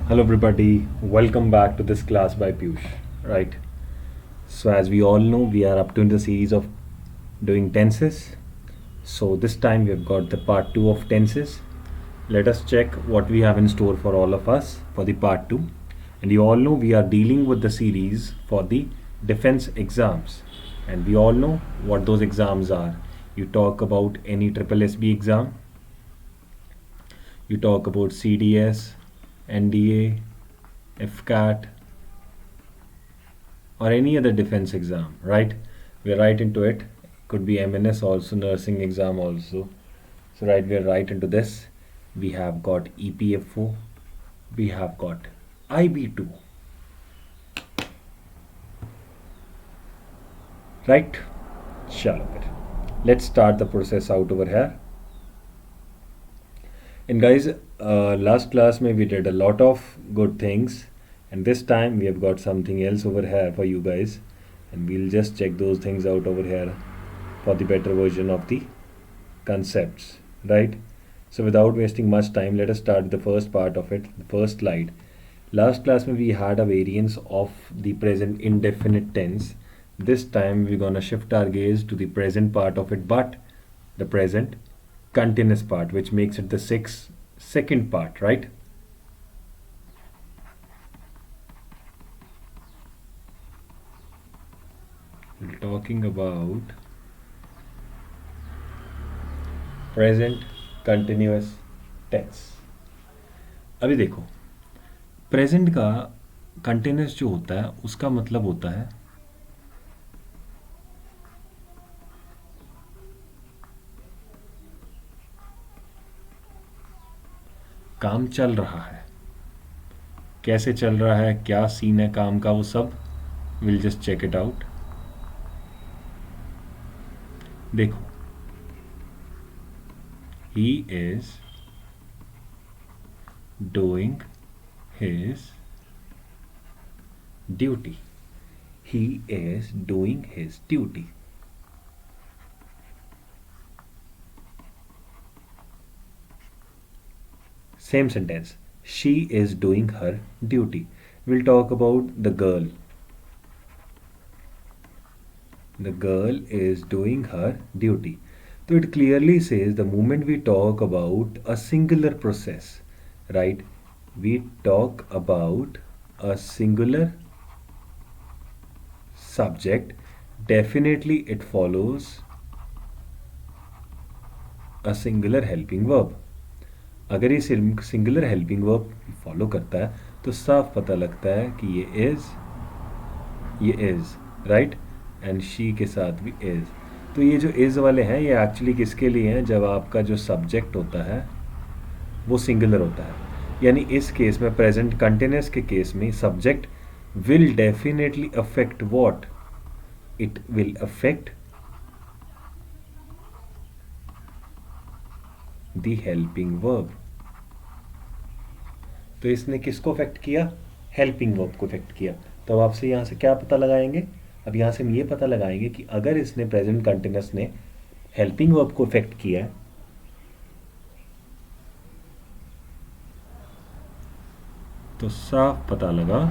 Hello, everybody. Welcome back to this class by Piyush. Right. So, as we all know, we are up to in the series of doing tenses. So, this time we have got the part 2 of tenses. Let us check what we have in store for all of us for the part 2. And you all know we are dealing with the series for the defense exams. And we all know what those exams are. You talk about any triple SB exam, you talk about CDS, NDA, FCAT, or any other defense exam, right? We're right into it. Could be MNS also, nursing exam also. So, right, we're right into this. We have got EPFO, we have got IB2, right? Chalo फिर. Let's start the process out over here. And guys, last class we did a lot of good things, and this time we have got something else over here for you guys, and we'll just check those things out over here for the better version of the concepts, right? So without wasting much time, let us start the first part of it, the first slide. Last class we had a variance of the present indefinite tense. This time we're gonna shift our gaze to the present part of it, but the present continuous part, which makes it the second part, right? We're talking about present continuous tense. अभी देखो, present का continuous जो होता है उसका मतलब होता है काम चल रहा है, कैसे चल रहा है, क्या सीन है काम का, वो सब will just check it out. देखो, he is doing his duty. He is doing his duty. Same sentence. She is doing her duty. We'll talk about the girl. The girl is doing her duty. So it clearly says the moment we talk about a singular process, right? We talk about a singular subject. Definitely it follows a singular helping verb. अगर ये singular helping verb follow करता है तो साफ पता लगता है कि ये इज़ राइट, एंड शी के साथ भी इज़. तो ये जो इज़ वाले हैं ये एक्चुअली किसके लिए हैं? जब आपका जो सब्जेक्ट होता है वो सिंगुलर होता है. यानी इस केस में प्रेजेंट कंटिन्यूस के केस में subject will definitely affect what? It will affect the helping verb. तो इसने किसको अफेक्ट किया? हेल्पिंग वर्ब को अफेक्ट किया. तो अब आपसे यहाँ से क्या पता लगाएंगे? अब यहाँ से हम ये पता लगाएंगे कि अगर इसने प्रेजेंट कंटिन्यूस ने हेल्पिंग वर्ब को अफेक्ट किया है तो साफ पता लगा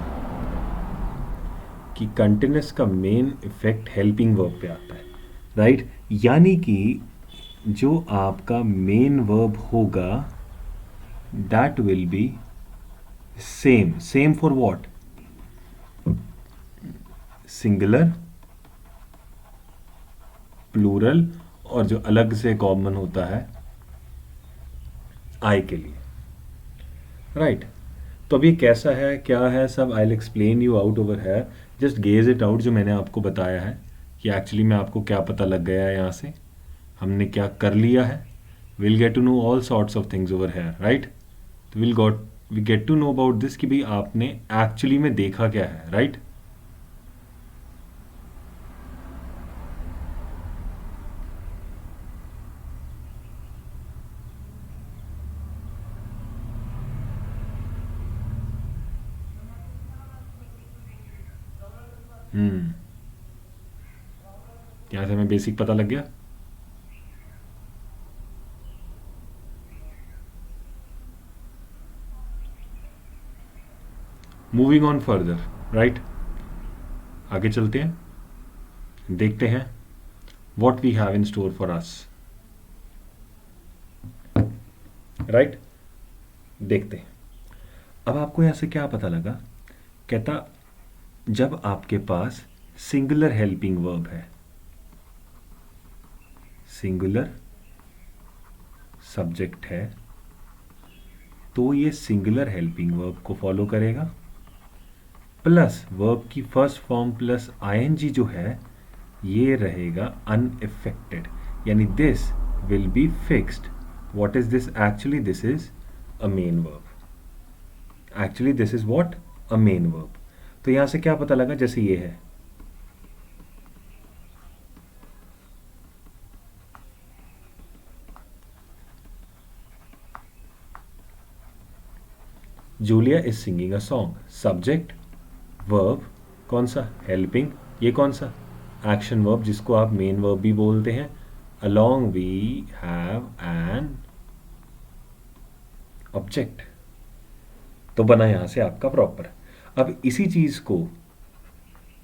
कि कंटिन्यूस का मेन इफेक्ट हेल्पिंग वर्ब पे आता है, राइट? यानी कि जो आपका मेन वर्ब होगा that will be same for what? Singular, plural, और जो अलग से कॉमन होता है आई के लिए, राइट? तो अब ये कैसा है, क्या है, सब I will explain you out over है. जस्ट गेज इट आउट जो मैंने आपको बताया है कि एक्चुअली में आपको क्या पता लग गया है, यहाँ से हमने क्या कर लिया है. Will get to know all sorts of things over है, राइट? तो we get to know about this कि भाई आपने एक्चुअली में देखा क्या है, राइट? यहाँ से हमें बेसिक पता लग गया. मूविंग ऑन फर्दर, राइट, आगे चलते हैं, देखते हैं what we have in store for us, right. देखते हैं अब आपको यहां से क्या पता लगा। कहता जब आपके पास सिंगुलर हेल्पिंग वर्ब है, सिंगुलर सब्जेक्ट है, तो ये सिंगुलर हेल्पिंग वर्ब को फॉलो करेगा, प्लस वर्ब की फर्स्ट फॉर्म प्लस आईएनजी जो है ये रहेगा अनइफेक्टेड, यानी this will be fixed. What is this? Actually this is a main verb, actually this is what? A main verb. तो यहां से क्या पता लगा, जैसे ये है Julia is singing a song, subject verb कौन सा? हेल्पिंग, ये कौन सा? एक्शन वर्ब, जिसको आप मेन वर्ब भी बोलते हैं। Along we have an object, तो बना यहां से आपका प्रॉपर। अब इसी चीज को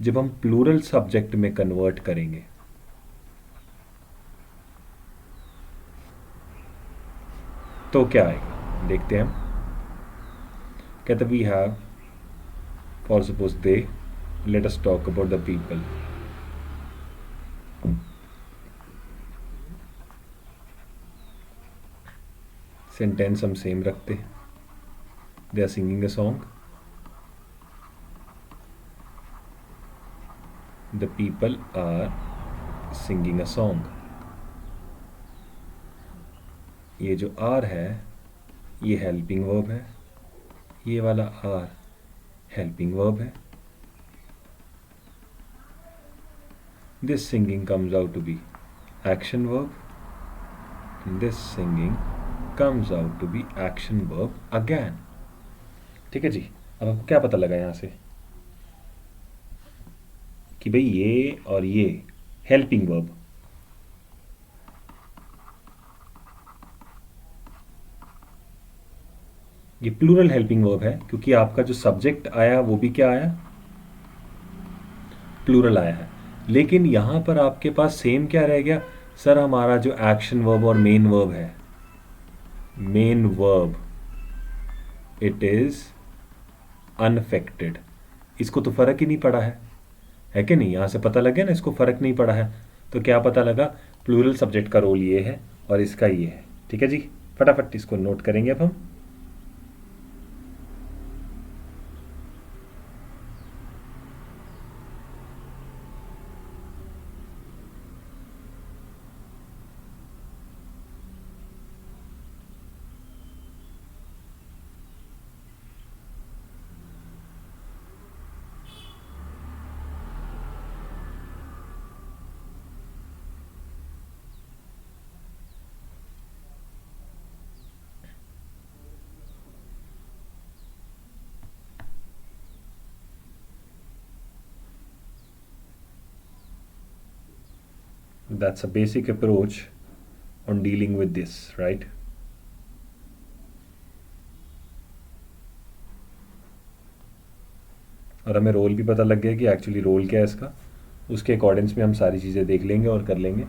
जब हम प्लूरल सब्जेक्ट में कन्वर्ट करेंगे, तो क्या आएगा देखते हैं हम। कहते we have, for suppose they, let us talk about the people. Sentence हम सेम रखते हैं, they are singing a song, the people are singing a song. ये जो आर है ये हेल्पिंग वर्ब है, ये वाला आर हेल्पिंग वर्ब है। This singing comes out to be action verb, this singing comes out to be action verb again. ठीक है जी। अब आपको क्या पता लगा यहां से कि भाई ये और ये हेल्पिंग वर्ब, ये प्लूरल हेल्पिंग वर्ब है, क्योंकि आपका जो सब्जेक्ट आया वो भी क्या आया? प्लूरल आया है। लेकिन यहां पर आपके पास सेम क्या रह गया? सर हमारा जो एक्शन वर्ब और मेन वर्ब है, main verb it is unaffected, इसको तो फर्क ही नहीं पड़ा है कि नहीं? यहां से पता लग गया ना, इसको फर्क नहीं पड़ा है। तो क्या पता लगा? प्लूरल सब्जेक्ट का रोल ये है और इसका ये है। ठीक है जी, फटाफट इसको नोट करेंगे अब हम। That's a basic approach on dealing with this, right? और हमें रोल भी पता लग गया कि एक्चुअली रोल क्या है इसका, उसके अकॉर्डिंग्स में हम सारी चीज़ें देख लेंगे और कर लेंगे।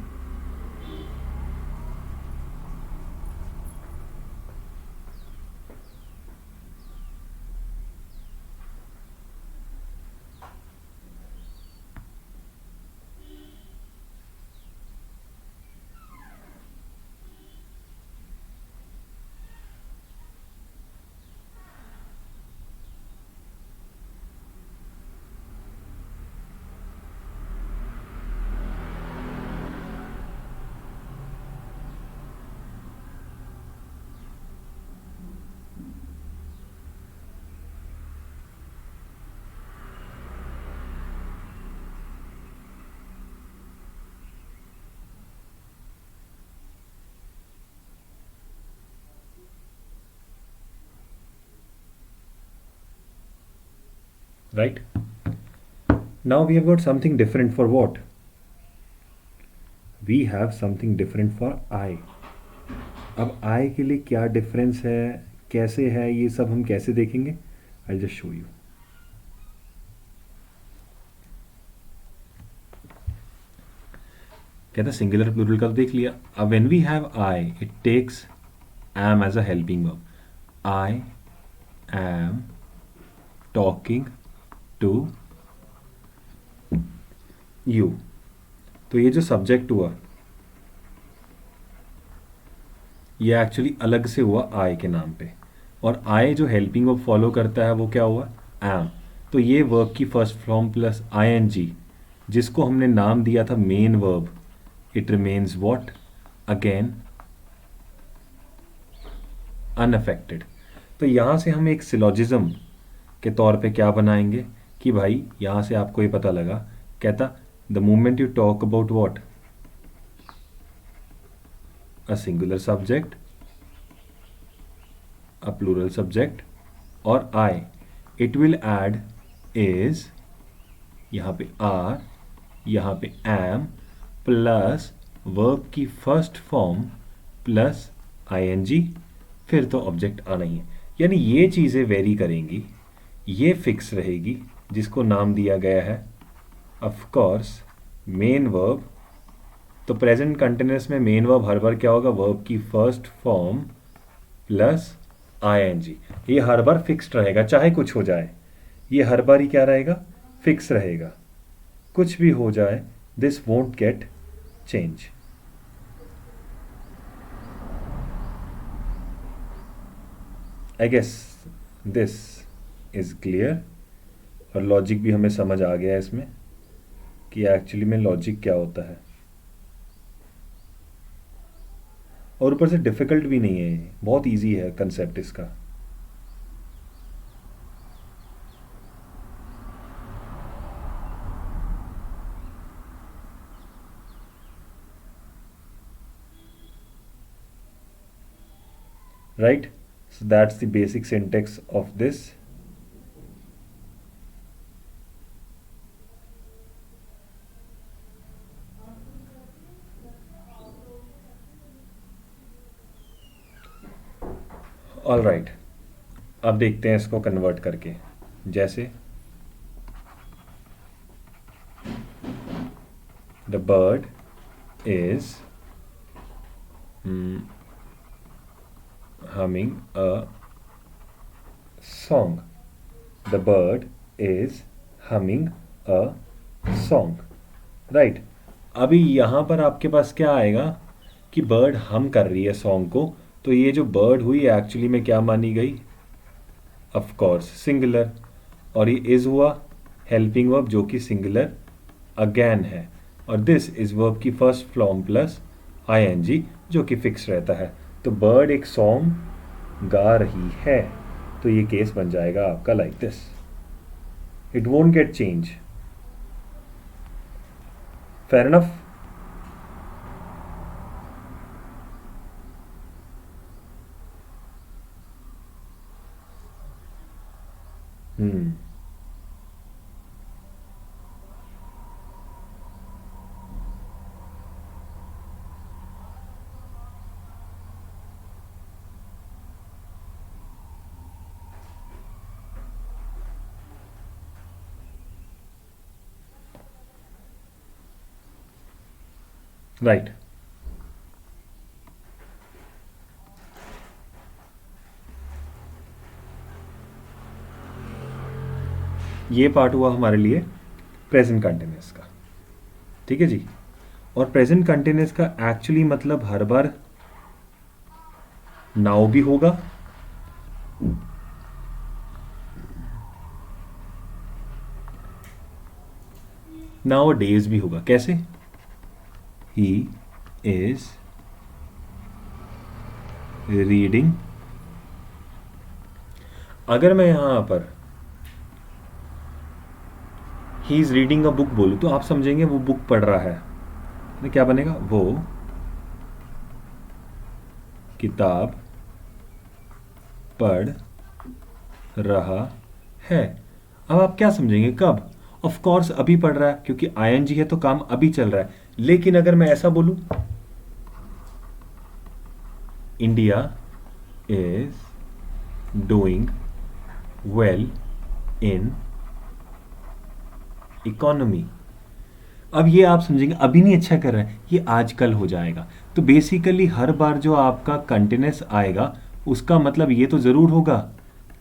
Right? Now we have got something different for what? We have something different for I. अब I के लिए क्या डिफरेंस है, कैसे है, ये सब हम कैसे देखेंगे? I'll just show you. कहता है सिंगुलर प्लूरल का तो देख लिया. अब when we have I it takes am as a helping verb. I am talking to you. तो ये जो सब्जेक्ट हुआ ये एक्चुअली अलग से हुआ आई के नाम पे, और आई जो हेल्पिंग वर्ब फॉलो करता है वो क्या हुआ, एम. तो ये वर्ब की first form plus I N G, जिसको हमने नाम दिया था main verb, it remains what, again unaffected. तो यहाँ से हम एक सिलोजिज्म के तौर पे क्या बनाएंगे कि भाई यहाँ से आपको ये पता लगा, कहता the moment you talk about what, a singular subject, a plural subject और I, it will add is, यहाँ पे are, यहाँ पे am प्लस verb की फर्स्ट फॉर्म प्लस ing, फिर तो ऑब्जेक्ट आना ही है. यानी ये चीज़ें वेरी करेंगी, ये फिक्स रहेगी, जिसको नाम दिया गया है ऑफ कोर्स मेन वर्ब. तो प्रेजेंट कंटिन्यूस में मेन वर्ब हर बार क्या होगा, वर्ब की फर्स्ट फॉर्म प्लस आईएनजी. ये हर बार फिक्स्ड रहेगा, चाहे कुछ हो जाए, ये हर बार ही क्या रहेगा, फिक्स रहेगा. कुछ भी हो जाए this won't get change. I guess this is clear. और लॉजिक भी हमें समझ आ गया इसमें कि एक्चुअली में लॉजिक क्या होता है. और ऊपर से डिफ़िकल्ट भी नहीं है, बहुत इजी है कंसेप्ट इसका. Right, so that's the basic syntax of this. All right, अब देखते हैं इसको कन्वर्ट करके. जैसे the bird is humming a song. The bird is humming a song. Right. अभी यहाँ पर आपके पास क्या आएगा कि बर्ड हम कर रही है सॉन्ग को, तो ये जो बर्ड हुई एक्चुअली में क्या मानी गई, ऑफ कोर्स सिंगुलर. और ये इज हुआ हेल्पिंग वर्ब जो कि सिंगुलर अगेन है. और दिस इज वर्ब की फर्स्ट फॉर्म प्लस आईएनजी जो कि फिक्स रहता है. तो बर्ड एक सॉन्ग गा रही है, तो ये केस बन जाएगा आपका like this. It won't get change. Fair enough. Right. ये पार्ट हुआ हमारे लिए प्रेजेंट कंटिन्यूअस का. ठीक है जी. और प्रेजेंट कंटिन्यूअस का एक्चुअली मतलब हर बार नाउ भी होगा, नाउ डेज भी होगा. कैसे, ही इज रीडिंग. अगर मैं यहां पर he is reading a book बोलूं तो आप समझेंगे वो बुक पढ़ रहा है. तो क्या बनेगा, वो किताब पढ़ रहा है. अब आप क्या समझेंगे, कब, ऑफ कोर्स अभी पढ़ रहा है क्योंकि आईएनजी है तो काम अभी चल रहा है. लेकिन अगर मैं ऐसा बोलूं, India is doing well in economy. अब ये आप समझेंगे अभी नहीं अच्छा कर रहा है, ये आजकल हो जाएगा। तो बेसिकली हर बार जो आपका कंटिन्यूस आएगा उसका मतलब ये तो ज़रूर होगा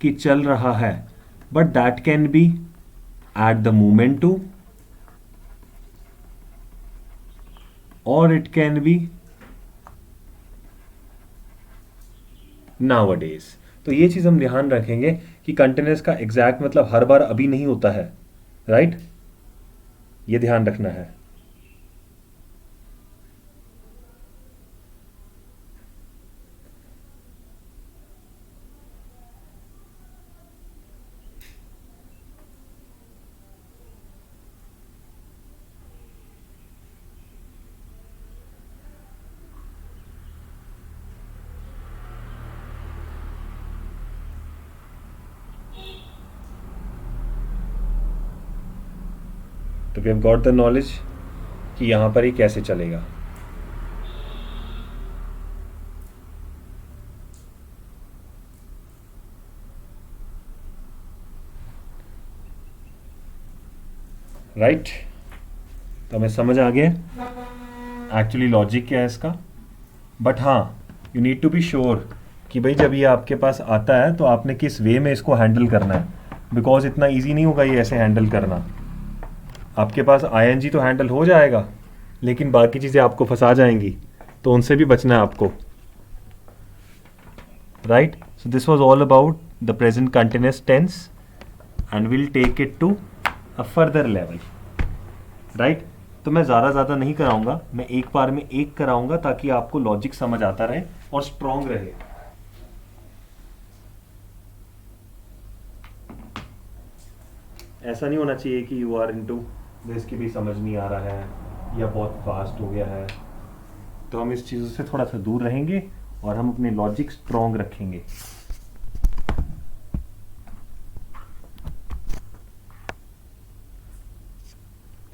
कि चल रहा है, but that can be at the moment too, और इट कैन बी नाउअडेज। तो ये चीज़ हम ध्यान रखेंगे कि कंटिन्यूस का एग्जैक्ट मतलब हर बार अभी नहीं होता है, राइट? ये ध्यान रखना है। तो we have got the knowledge कि यहां पर ये कैसे चलेगा। राइट? तो हमें समझ आ गया एक्चुअली लॉजिक क्या है इसका। बट हाँ, you need to be sure कि भाई जब ये आपके पास आता है तो आपने किस वे में इसको हैंडल करना है, बिकॉज इतना ईजी नहीं होगा ये ऐसे हैंडल करना। आपके पास आईएनजी तो हैंडल हो जाएगा, लेकिन बाकी चीज़ें आपको फंसा जाएंगी, तो उनसे भी बचना है आपको। Right? So this was all about the present continuous tense and will take it to a further level. Right? तो मैं ज़्यादा नहीं कराऊंगा, मैं एक बार में एक कराऊंगा ताकि आपको लॉजिक समझ आता रहे और स्ट्रॉन्ग रहे। ऐसा नहीं होना चाहिए कि यू आर इनटू दिस की भी समझ नहीं आ रहा है या बहुत फास्ट हो गया है। तो हम इस चीज़ों से थोड़ा सा दूर रहेंगे और हम अपने लॉजिक स्ट्रॉन्ग रखेंगे।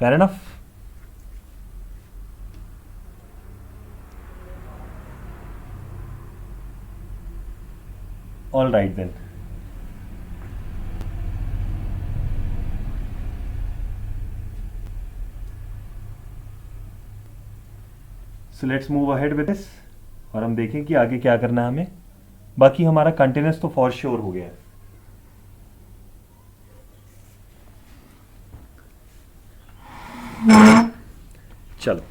Fair enough? All right then. So let's move ahead with this और हम देखें कि आगे क्या करना है हमें। बाकी हमारा कंटिन्यूस तो फॉर श्योर हो गया है। चलो,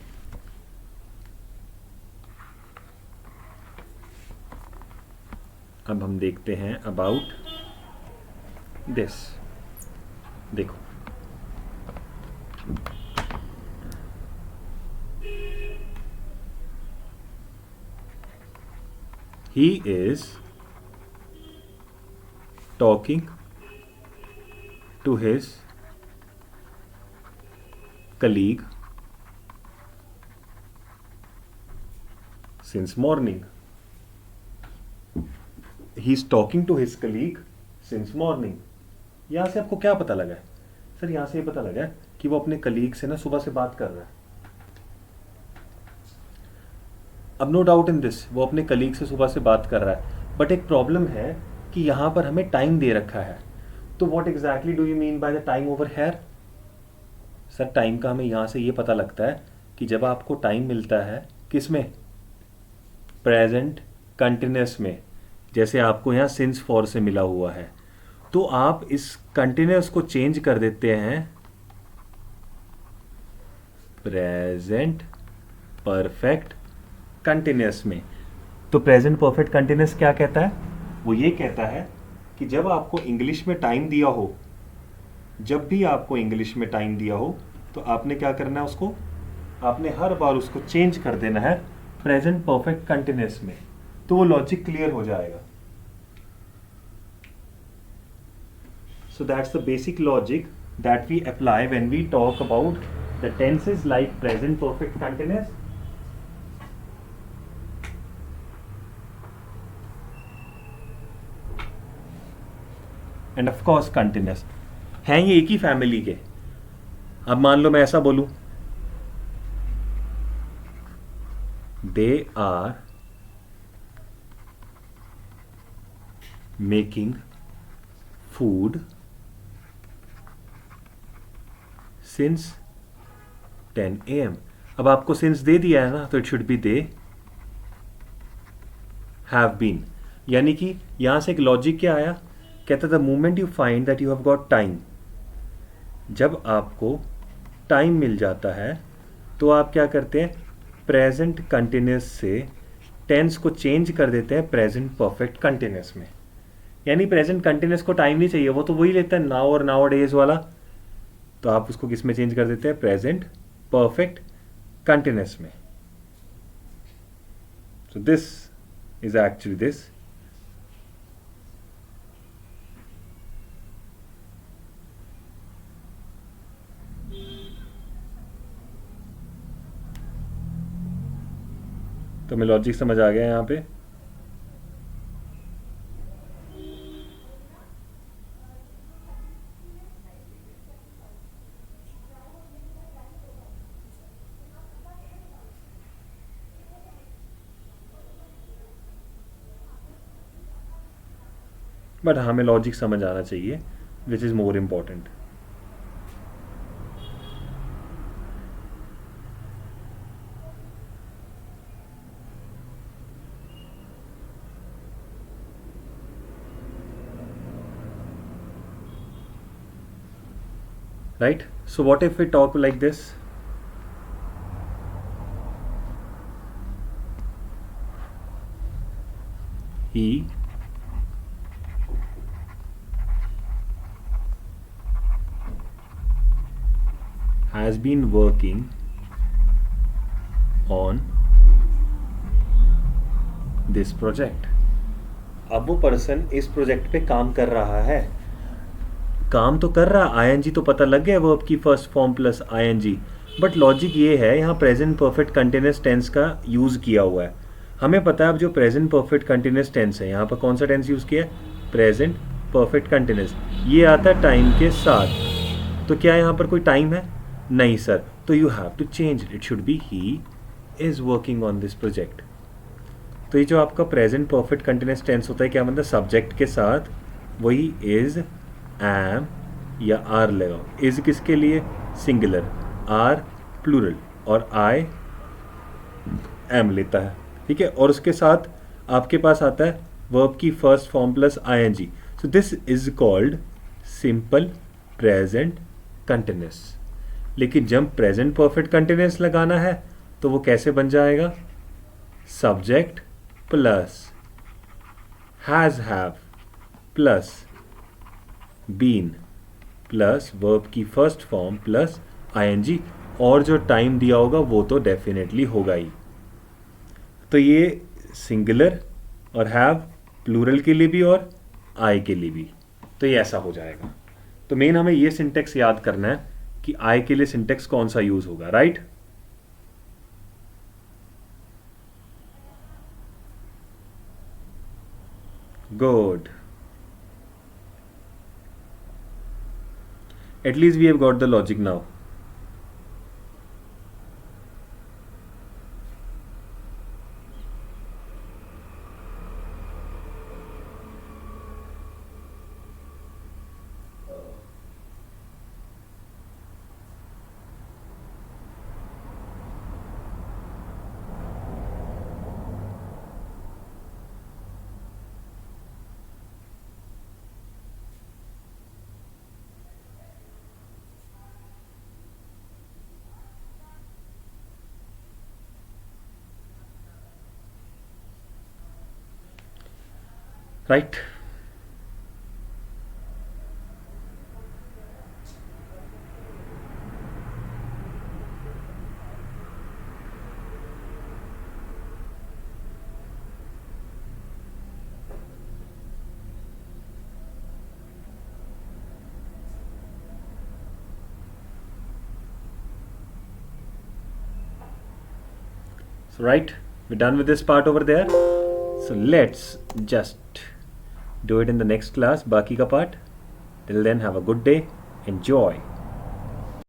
अब हम देखते हैं अबाउट दिस। देखो, he is talking to his colleague since morning. He is talking to his colleague since morning. यहां से आपको क्या पता लगा है? सर यहां से ये पता लगा है कि वो अपने कलीग से ना सुबह से बात कर रहा है। अब नो डाउट इन दिस, वो अपने कलीग से सुबह से बात कर रहा है, बट एक प्रॉब्लम है कि यहां पर हमें टाइम दे रखा है। तो what exactly do you mean by the time over here? Sir time का हमें यहां से ये पता लगता है कि जब आपको टाइम मिलता है किस में, प्रेजेंट कंटिन्यूस में, जैसे आपको यहाँ सिंस फॉर से मिला हुआ है, तो आप इस कंटिन्यूस को चेंज कर देते हैं प्रेजेंट परफेक्ट कंटिन्यूस में। तो प्रेजेंट परफेक्ट कंटिन्यूस क्या कहता है? वो ये कहता है कि जब आपको इंग्लिश में टाइम दिया हो, जब भी आपको इंग्लिश में टाइम दिया हो, तो आपने क्या करना है, उसको आपने हर बार उसको चेंज कर देना है प्रेजेंट परफेक्ट कंटिन्यूस में। तो वो लॉजिक क्लियर हो जाएगा। So that's the basic logic that we apply when we talk about the tenses like present perfect continuous and of course continuous। हैं ये एक ही फैमिली के। अब मान लो मैं ऐसा बोलूं, they are making food since 10 AM. अब आपको सिंस दे दिया है ना, तो it should be they have been. यानी कि यहां से एक लॉजिक क्या आया, कहता the moment you find that you have got time, जब आपको टाइम मिल जाता है तो आप क्या करते हैं, प्रेजेंट कंटिन्यूस से टेंस को चेंज कर देते हैं प्रेजेंट परफेक्ट कंटिन्यूस में. यानी प्रेजेंट कंटिन्यूस को टाइम नहीं चाहिए, वो तो वही लेता है नाउ और नाउ डेज वाला, तो आप उसको किस में चेंज कर देते हैं, प्रेजेंट परफेक्ट कंटिन्यूस में. सो दिस इज एक्चुअली दिस. तो मैं लॉजिक समझ आ गया यहाँ पे. बट हमें लॉजिक समझ आना चाहिए, which is more important. Right? So what if we talk like this? He has been working on this project. अब वो पर्सन इस प्रोजेक्ट पे काम कर रहा है, काम तो कर रहा, आईएनजी तो पता लग गया वर्ब की first form plus I N G. But logic ये है, यहाँ प्रेजेंट परफेक्ट कंटिन्यूस टेंस का यूज किया हुआ है. हमें पता है अब जो प्रेजेंट परफेक्ट कंटिन्यूस टेंस है, यहाँ पर कौन सा टेंस यूज किया है, प्रेजेंट परफेक्ट कंटिन्यूस. ये आता है टाइम के साथ, तो क्या यहाँ पर कोई टाइम है, नहीं सर, तो you have to change it, should be he is working on this project. तो ये जो आपका प्रेजेंट परफेक्ट कंटिन्यूस टेंस होता है, क्या मतलब सब्जेक्ट के साथ वही इज, एम या आर लगाओ. इज किसके लिए, सिंगुलर, आर प्लूरल, और आई एम लेता है, ठीक है. और उसके साथ आपके पास आता है वर्ब की first form plus I N G. So this is called simple present continuous. लेकिन जब प्रेजेंट परफेक्ट कंटिन्यूस लगाना है तो वो कैसे बन जाएगा, subject plus has have plus been plus verb की फर्स्ट फॉर्म प्लस आईएनजी, और जो टाइम दिया होगा वो तो डेफिनेटली होगा ही. तो ये सिंगुलर और हैव प्लूरल के लिए भी और आई के लिए भी, तो ये ऐसा हो जाएगा. तो मेन हमें ये सिंटेक्स याद करना है कि आई के लिए सिंटेक्स कौन सा यूज होगा, right. Good. At least we have got the logic now. Right? So right, we're done with this part over there. So let's just do it in the next class, बाकी का part. Till then, have a good day. Enjoy.